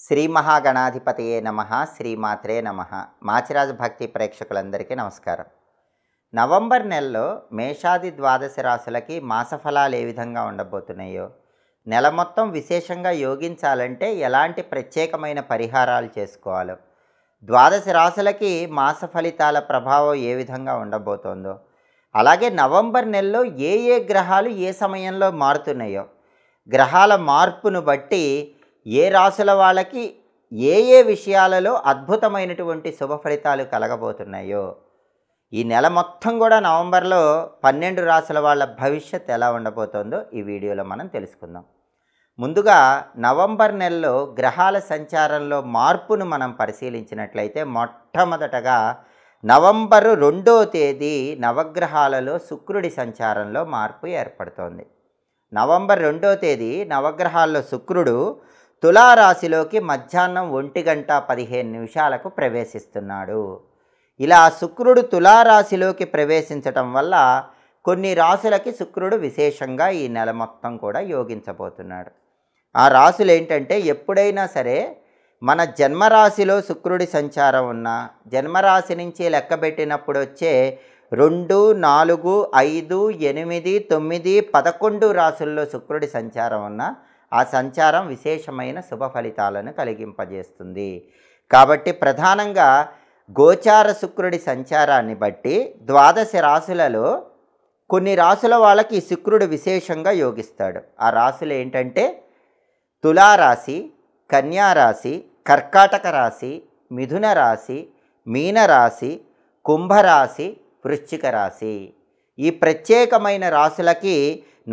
శ్రీ మహాగణాధిపతయే నమః. శ్రీమాత్రే నమః. మాచిరాజు భక్తి ప్రేక్షకులందరికీ నమస్కారం. నవంబర్ నెలలో మేషాది ద్వాదశ రాశులకి మాసఫలాలు ఏ విధంగా ఉండబోతున్నాయో, నెల మొత్తం విశేషంగా యోగించాలంటే ఎలాంటి ప్రత్యేకమైన పరిహారాలు చేసుకోవాలో, ద్వాదశ రాశులకి మాస ఫలితాల ప్రభావం ఏ విధంగా ఉండబోతోందో, అలాగే నవంబర్ నెలలో ఏ ఏ గ్రహాలు ఏ సమయంలో మారుతున్నాయో, గ్రహాల మార్పును బట్టి ఏ రాశుల వాళ్ళకి ఏ ఏ విషయాలలో అద్భుతమైనటువంటి శుభ ఫలితాలు కలగబోతున్నాయో, ఈ నెల మొత్తం కూడా నవంబర్లో 12 రాశుల వాళ్ళ భవిష్యత్ ఎలా ఉండబోతోందో ఈ వీడియోలో మనం తెలుసుకుందాం. ముందుగా నవంబర్ నెలలో గ్రహాల సంచారంలో మార్పును మనం పరిశీలించినట్లయితే, మొట్టమొదటగా నవంబరు 2వ తేదీ నవగ్రహాలలో శుక్రుడి సంచారంలో మార్పు ఏర్పడుతోంది. నవంబర్ 2వ తేదీ నవగ్రహాల్లో శుక్రుడు తులారాశిలోకి మధ్యాహ్నం 1:15 ప్రవేశిస్తున్నాడు. ఇలా శుక్రుడు తులారాశిలోకి ప్రవేశించటం వల్ల కొన్ని రాశులకి శుక్రుడు విశేషంగా ఈ నెల మొత్తం కూడా యోగించబోతున్నాడు. ఆ రాశులు ఏంటంటే, ఎప్పుడైనా సరే మన జన్మరాశిలో శుక్రుడి సంచారం ఉన్న, జన్మరాశి నుంచి లెక్కబెట్టినప్పుడు వచ్చే 2, 4, 5, 8, 9, 11 రాశుల్లో శుక్రుడి సంచారం ఉన్న ఆ సంచారం విశేషమైన శుభ ఫలితాలను కలిగింపజేస్తుంది. కాబట్టి ప్రధానంగా గోచార శుక్రుడి సంచారాన్ని బట్టి ద్వాదశ రాశులలో కొన్ని రాశుల వాళ్ళకి శుక్రుడు విశేషంగా యోగిస్తాడు. ఆ రాశులు ఏంటంటే తులారాశి, కన్యారాశి, కర్కాటక రాశి, మిథున రాశి, మీనరాశి, కుంభరాశి, వృశ్చిక రాశి. ఈ ప్రత్యేకమైన రాశులకి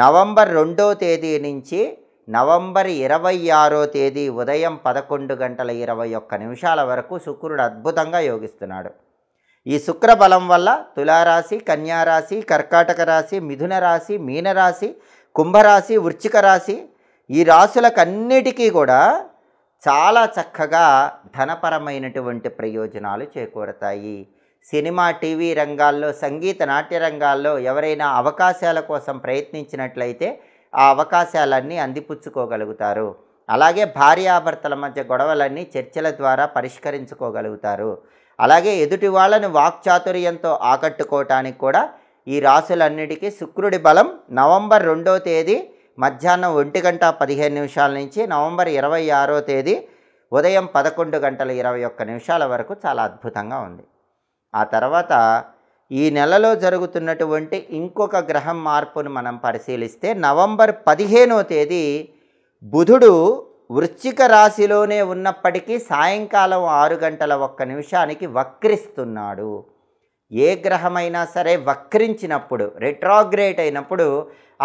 నవంబర్ 2వ తేదీ నుంచి నవంబర్ 26వ తేదీ ఉదయం 11:21 వరకు శుక్రుడు అద్భుతంగా యోగిస్తున్నాడు. ఈ శుక్ర బలం వల్ల తులారాశి, కన్యారాశి, కర్కాటక రాశి, మిథున రాశి, మీనరాశి, కుంభరాశి, వృశ్చిక రాశి ఈ రాశులకన్నిటికీ కూడా చాలా చక్కగా ధనపరమైనటువంటి ప్రయోజనాలు చేకూరతాయి. సినిమా, టీవీ రంగాల్లో, సంగీత, నాట్య రంగాల్లో ఎవరైనా అవకాశాల కోసం ప్రయత్నించినట్లయితే ఆ అవకాశాలన్నీ అందిపుచ్చుకోగలుగుతారు. అలాగే భార్యాభర్తల మధ్య గొడవలన్నీ చర్చల ద్వారా పరిష్కరించుకోగలుగుతారు. అలాగే ఎదుటి వాళ్ళని వాక్చాతుర్యంతో ఆకట్టుకోవటానికి కూడా ఈ రాశులన్నిటికీ శుక్రుడి బలం నవంబర్ 2వ తేదీ మధ్యాహ్నం 1:15 నుంచి నవంబర్ 26వ తేదీ ఉదయం 11:21 వరకు చాలా అద్భుతంగా ఉంది. ఆ తర్వాత ఈ నెలలో జరుగుతున్నటువంటి ఇంకొక గ్రహం మార్పును మనం పరిశీలిస్తే, నవంబర్ 15వ తేదీ బుధుడు వృశ్చిక రాశిలోనే ఉన్నప్పటికీ సాయంకాలం 6:01 వక్రిస్తున్నాడు. ఏ గ్రహమైనా సరే వక్రించినప్పుడు, రెట్రాగ్రేట్ అయినప్పుడు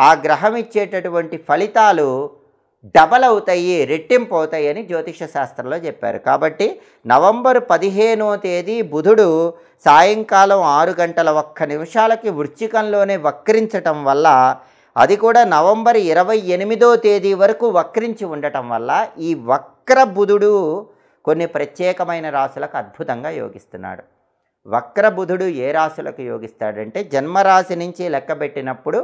ఆ గ్రహం ఇచ్చేటటువంటి ఫలితాలు డబల్ అవుతాయి, రెట్టింపు అవుతాయి అని జ్యోతిష శాస్త్రంలో చెప్పారు. కాబట్టి నవంబర్ 15వ తేదీ బుధుడు సాయంకాలం 6:01 వృశ్చికంలోనే వక్రించటం వల్ల, అది కూడా నవంబర్ 28వ తేదీ వరకు వక్రించి ఉండటం వల్ల, ఈ వక్ర బుధుడు కొన్ని ప్రత్యేకమైన రాశులకు అద్భుతంగా యోగిస్తున్నాడు. వక్ర బుధుడు ఏ రాశులకు యోగిస్తాడంటే, జన్మరాశి నుంచి లెక్కబెట్టినప్పుడు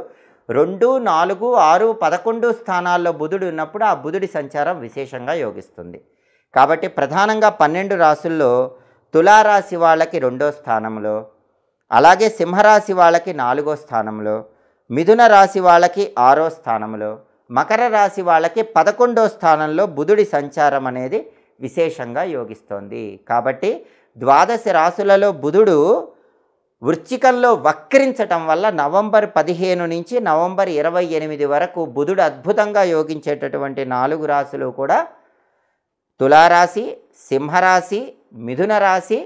2, 4, 6, 11 స్థానాల్లో బుధుడు ఉన్నప్పుడు ఆ బుధుడి సంచారం విశేషంగా యోగిస్తుంది. కాబట్టి ప్రధానంగా 12 రాశుల్లో తులారాశి వాళ్ళకి 2వ స్థానంలో, అలాగే సింహరాశి వాళ్ళకి 4వ స్థానంలో, మిథున రాశి వాళ్ళకి 6వ స్థానంలో, మకర రాశి వాళ్ళకి 11వ స్థానంలో బుధుడి సంచారం అనేది విశేషంగా యోగిస్తోంది. కాబట్టి ద్వాదశ రాశులలో బుధుడు వృశ్చికంలో వక్రించటం వల్ల నవంబర్ 15 నుంచి నవంబర్ 28 వరకు బుధుడు అద్భుతంగా యోగించేటటువంటి 4 రాశులు కూడా తులారాశి, సింహరాశి, మిథున రాశి,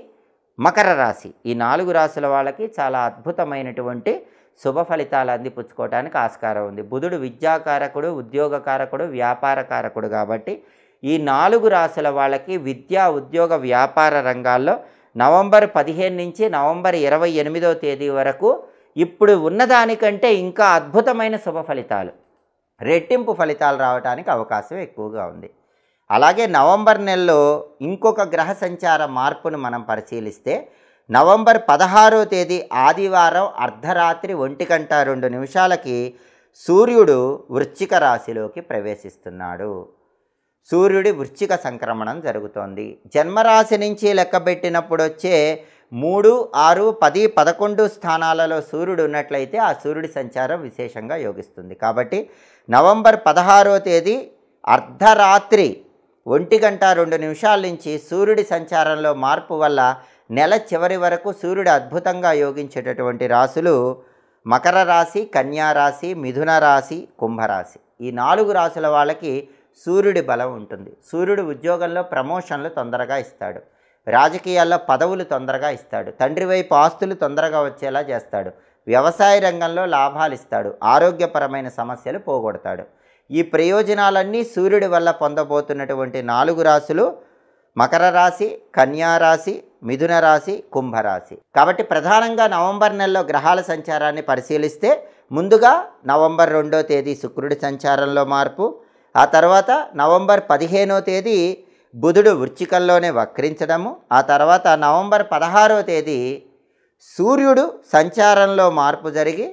మకర రాశి. ఈ 4 రాశుల వాళ్ళకి చాలా అద్భుతమైనటువంటి శుభ ఫలితాలు అందిపుచ్చుకోవడానికి ఆస్కారం ఉంది. బుధుడు విద్యాకారకుడు, ఉద్యోగకారకుడు, వ్యాపారకారకుడు. కాబట్టి ఈ 4 రాశుల వాళ్ళకి విద్యా, ఉద్యోగ, వ్యాపార రంగాల్లో నవంబర్ 15 నుంచి నవంబర్ 28వ తేదీ వరకు ఇప్పుడు ఉన్నదానికంటే ఇంకా అద్భుతమైన శుభ ఫలితాలు, రెట్టింపు ఫలితాలు రావడానికి అవకాశం ఎక్కువగా ఉంది. అలాగే నవంబర్ నెలలో ఇంకొక గ్రహ సంచార మార్పును మనం పరిశీలిస్తే, నవంబర్ 16వ తేదీ ఆదివారం అర్ధరాత్రి 1:02 సూర్యుడు వృశ్చిక రాశిలోకి ప్రవేశిస్తున్నాడు. సూర్యుడి వృశ్చిక సంక్రమణం జరుగుతోంది. జన్మరాశి నుంచి లెక్కబెట్టినప్పుడు వచ్చే 3, 6, 10, 11 స్థానాలలో సూర్యుడు ఉన్నట్లయితే ఆ సూర్యుడి సంచారం విశేషంగా యోగిస్తుంది. కాబట్టి నవంబర్ 16వ తేదీ అర్ధరాత్రి 1:02 నుంచి సూర్యుడి సంచారంలో మార్పు వల్ల నెల చివరి వరకు సూర్యుడు అద్భుతంగా యోగించేటటువంటి రాశులు మకర రాశి, కన్యా రాశి, మిథున రాశి, కుంభరాశి. ఈ 4 రాశుల వాళ్ళకి సూర్యుడి బలం ఉంటుంది. సూర్యుడు ఉద్యోగంలో ప్రమోషన్లు తొందరగా ఇస్తాడు, రాజకీయాల్లో పదవులు తొందరగా ఇస్తాడు, తండ్రి వైపు ఆస్తులు తొందరగా వచ్చేలా చేస్తాడు, వ్యవసాయ రంగంలో లాభాలు ఇస్తాడు, ఆరోగ్యపరమైన సమస్యలు పోగొడతాడు. ఈ ప్రయోజనాలన్నీ సూర్యుడి వల్ల పొందబోతున్నటువంటి 4 రాశులు మకర రాశి, కన్యా రాశి, మిథున రాశి, కుంభరాశి. కాబట్టి ప్రధానంగా నవంబర్ నెలలో గ్రహాల సంచారాన్ని పరిశీలిస్తే ముందుగా నవంబర్ 2వ తేదీ శుక్రుడి సంచారంలో మార్పు, ఆ తర్వాత నవంబర్ 15వ తేదీ బుధుడు వృశ్చికంలోనే వక్రించడము, ఆ తర్వాత నవంబర్ 16వ తేదీ సూర్యుడు సంచారంలో మార్పు జరిగి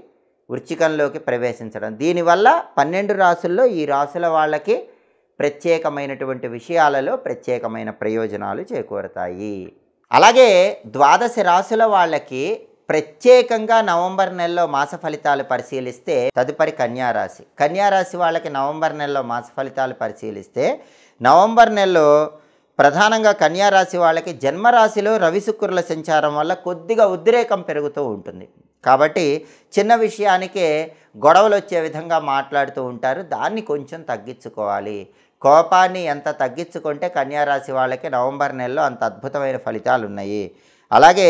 వృశ్చికంలోకి ప్రవేశించడం. దీనివల్ల 12 రాశుల్లో ఈ రాశుల వాళ్ళకి ప్రత్యేకమైనటువంటి విషయాలలో ప్రత్యేకమైన ప్రయోజనాలు చేకూరతాయి. అలాగే 12 రాశుల వాళ్ళకి ప్రత్యేకంగా నవంబర్ నెలలో మాస ఫలితాలు పరిశీలిస్తే తదుపరి కన్యారాశి. కన్యారాశి వాళ్ళకి నవంబర్ నెలలో మాస ఫలితాలు పరిశీలిస్తే నవంబర్ నెలలో ప్రధానంగా కన్యారాశి వాళ్ళకి జన్మరాశిలో రవి శుక్రుల సంచారం వల్ల కొద్దిగా ఉద్రేకం పెరుగుతూ ఉంటుంది. కాబట్టి చిన్న విషయానికే గొడవలు వచ్చే విధంగా మాట్లాడుతూ ఉంటారు. దాన్ని కొంచెం తగ్గించుకోవాలి. కోపాన్ని ఎంత తగ్గించుకుంటే కన్యారాశి వాళ్ళకి నవంబర్ నెలలో అంత అద్భుతమైన ఫలితాలు ఉన్నాయి. అలాగే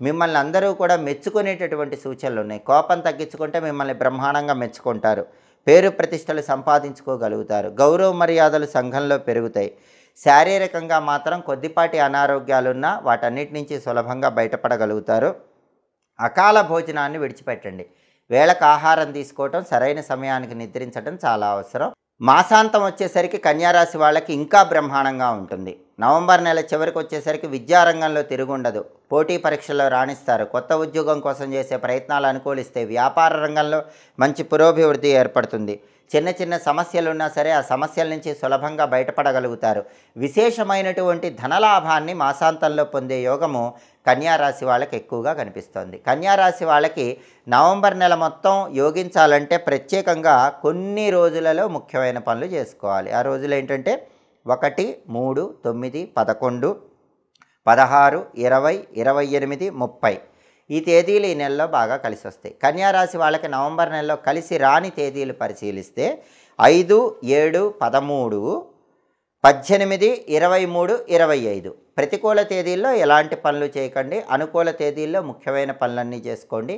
మిమ్మల్ని అందరూ కూడా మెచ్చుకునేటటువంటి సూచనలు ఉన్నాయి. కోపం తగ్గించుకుంటే మిమ్మల్ని బ్రహ్మాండంగా మెచ్చుకుంటారు, పేరు ప్రతిష్టలు సంపాదించుకోగలుగుతారు, గౌరవ మర్యాదలు సంఘంలో పెరుగుతాయి. శారీరకంగా మాత్రం కొద్దిపాటి అనారోగ్యాలున్నా వాటన్నిటి నుంచి సులభంగా బయటపడగలుగుతారు. అకాల భోజనాన్ని విడిచిపెట్టండి. వేళకు ఆహారం తీసుకోవటం, సరైన సమయానికి నిద్రించడం చాలా అవసరం. మాసాంతం వచ్చేసరికి కన్యారాశి వాళ్ళకి ఇంకా బ్రహ్మాండంగా ఉంటుంది. నవంబర్ నెల చివరికి వచ్చేసరికి విద్యారంగంలో తిరుగుండదు, పోటీ పరీక్షల్లో రాణిస్తారు, కొత్త ఉద్యోగం కోసం చేసే ప్రయత్నాలు అనుకూలిస్తే వ్యాపార రంగంలో మంచి పురోభివృద్ధి ఏర్పడుతుంది. చిన్న చిన్న సమస్యలు ఉన్నా సరే ఆ సమస్యల నుంచి సులభంగా బయటపడగలుగుతారు. విశేషమైనటువంటి ధనలాభాన్ని మాసాంతంలో పొందే యోగము కన్యారాశి వాళ్ళకి ఎక్కువగా కనిపిస్తోంది. కన్యారాశి వాళ్ళకి నవంబర్ నెల మొత్తం యోగించాలంటే ప్రత్యేకంగా కొన్ని రోజులలో ముఖ్యమైన పనులు చేసుకోవాలి. ఆ రోజులు ఏంటంటే 1, 3, 9, 11, 16, 20, 28, 30 ఈ తేదీలు ఈ నెలలో బాగా కలిసి వస్తాయి. కన్యారాశి వాళ్ళకి నవంబర్ నెలలో కలిసి రాని తేదీలు పరిశీలిస్తే 5, 7, 13, 18, 23, 25 ప్రతికూల తేదీల్లో ఎలాంటి పనులు చేయకండి. అనుకూల తేదీల్లో ముఖ్యమైన పనులన్నీ చేసుకోండి.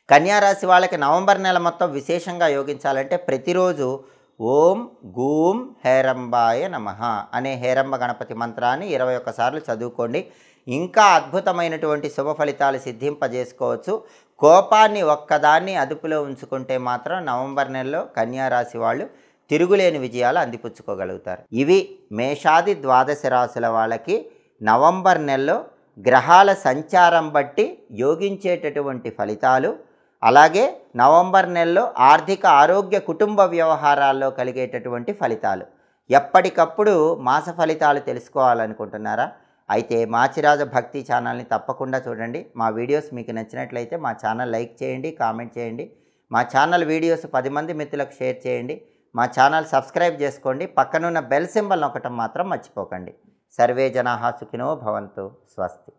కన్యారాశి వాళ్ళకి నవంబర్ నెల మొత్తం విశేషంగా యోగించాలంటే ప్రతిరోజు ఓం గూం హేరంబాయ నమః అనే హేరంబ గణపతి మంత్రాన్ని 21 సార్లు చదువుకోండి. ఇంకా అద్భుతమైనటువంటి శుభ ఫలితాలు సిద్ధింపజేసుకోవచ్చు. కోపాన్ని ఒక్కదాన్ని అదుపులో ఉంచుకుంటే మాత్రం నవంబర్ నెలలో కన్యారాశి వాళ్ళు తిరుగులేని విజయాలు అందిపుచ్చుకోగలుగుతారు. ఇవి మేషాది 12 రాశుల వాళ్ళకి నవంబర్ నెలలో గ్రహాల సంచారం బట్టి యోగించేటటువంటి ఫలితాలు. అలాగే నవంబర్ నెలలో ఆర్థిక, ఆరోగ్య, కుటుంబ వ్యవహారాల్లో కలిగేటటువంటి ఫలితాలు. ఎప్పటికప్పుడు మాస ఫలితాలు తెలుసుకోవాలనుకుంటున్నారా? అయితే మాచిరాజ భక్తి ఛానల్ని తప్పకుండా చూడండి. మా వీడియోస్ మీకు నచ్చినట్లయితే మా ఛానల్ లైక్ చేయండి, కామెంట్ చేయండి. మా ఛానల్ వీడియోస్ 10 మంది మిత్రులకు షేర్ చేయండి. మా ఛానల్ సబ్స్క్రైబ్ చేసుకోండి. పక్కనున్న బెల్ సింబల్ నొక్కటం మాత్రం మర్చిపోకండి. సర్వే జనాః సుఖినో భవంతు. స్వస్తి.